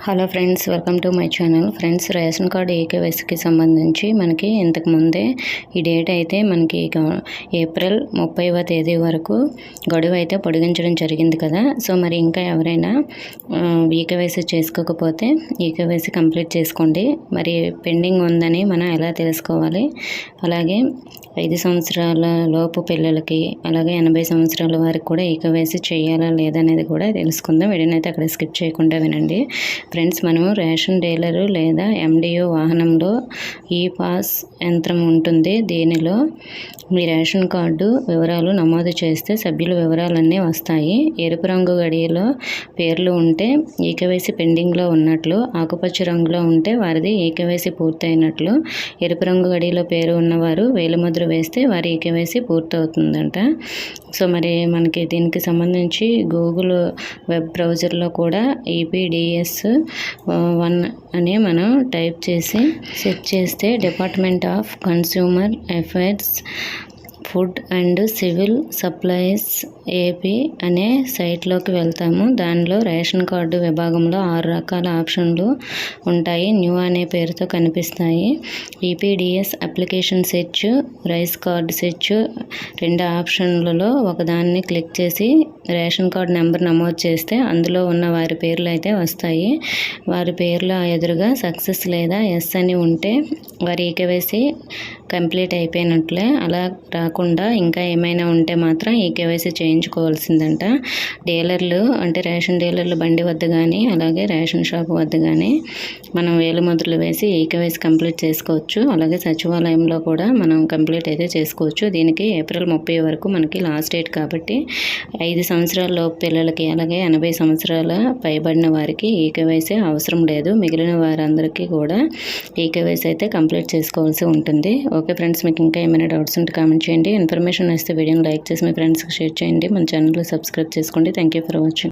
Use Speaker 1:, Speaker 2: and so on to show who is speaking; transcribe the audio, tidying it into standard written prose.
Speaker 1: Hello friends, welcome to my channel. Friends, ration card ఈకేవైసీకి సంబంధించి మనకి ఇంతకు ముందే ఈ డేట్ అయితే మనకి ఏప్రిల్ 30వ తేదీ వరకు గడువు అయితే పొడిగించడం జరిగింది కదా. సో మరి ఇంకా ఎవరైనా ఈకేవైసీ చేసుకోకపోతే ఈకేవైసీ కంప్లీట్ చేసుకోండి. మరి పెండింగ్ ఉందని మనం ఎలా తెలుసుకోవాలి, అలాగే 5 సంవత్సరాల లోపు పిల్లలకి, అలాగే 80 సంవత్సరాల వారికి కూడా ఈకేవైసీ చేయాలా లేదనేది కూడా తెలుసుకుందాం. వీడియోనైతే అక్కడ స్కిప్ చేయకుండా వినండి. ఫ్రెండ్స్, మనము రేషన్ డీలరు లేదా ఎండిఓ వాహనంలో ఈ పాస్ యంత్రం ఉంటుంది. దీనిలో మీ రేషన్ కార్డు వివరాలు నమోదు చేస్తే సభ్యుల వివరాలన్నీ వస్తాయి. ఎరుపు రంగు గడియలో పేర్లు ఉంటే ఈకేవైసీ పెండింగ్లో ఉన్నట్లు, ఆకుపచ్చ రంగులో ఉంటే వారిది ఈకేవైసీ పూర్తయినట్లు, ఎరుపు రంగు గడియలో పేరు ఉన్నవారు వేలిముద్ర వేస్తే వారి ఈకేవైసీ పూర్తవుతుందంట. సో మరి మనకి దీనికి సంబంధించి గూగుల్ వెబ్ బ్రౌజర్లో కూడా EPDS 1 అని మనం టైప్ చేసి సెర్చ్ చేస్తే department of consumer affairs food and civil supplies AP అనే సైట్లోకి వెళ్తాము. దానిలో రేషన్ కార్డు విభాగంలో 6 రకాల ఆప్షన్లు ఉంటాయి. న్యూ అనే పేరుతో కనిపిస్తాయి. EPDS application search, rice card search 2 ఆప్షన్లలో ఒకదాన్ని క్లిక్ చేసి రేషన్ కార్డు నెంబర్ నమోదు చేస్తే అందులో ఉన్న వారి పేర్లు అయితే వస్తాయి. వారి పేర్ల ఎదురుగా సక్సెస్ లేదా ఎస్ అని ఉంటే వారి ఈకేవైసీ కంప్లీట్ అయిపోయినట్లే. అలా రాకుండా ఇంకా ఏమైనా ఉంటే మాత్రం ఈకేవైసీ చేయించుకోవాల్సిందంట. డీలర్లు అంటే రేషన్ డీలర్లు బండి వద్ద కానీ, అలాగే రేషన్ షాప్ వద్ద కానీ మనం వేలిముద్రలు వేసి ఈకేవైసీ కంప్లీట్ చేసుకోవచ్చు. అలాగే సచివాలయంలో కూడా మనం కంప్లీట్ అయితే చేసుకోవచ్చు. దీనికి ఏప్రిల్ 30 వరకు మనకి లాస్ట్ డేట్ కాబట్టి 5 సంవత్సరాల లోపు పిల్లలకి, అలాగే 80 సంవత్సరాల పైబడిన వారికి ఈకేవైసీ అవసరం లేదు. మిగిలిన వారందరికీ కూడా ఈకేవైసీ అయితే కంప్లీట్ చేసుకోవాల్సి ఉంటుంది. ఓకే ఫ్రెండ్స్, మీకు ఇంకా ఏమైనా డౌట్స్ ఉంటే కామెంట్ చేయండి. ఇన్ఫర్మేషన్ వస్తే వీడియోని లైక్ చేసి మీ ఫ్రెండ్స్కి షేర్ చేయండి. మన ఛానల్ని సబ్స్క్రైబ్ చేసుకోండి. Thank you for watching.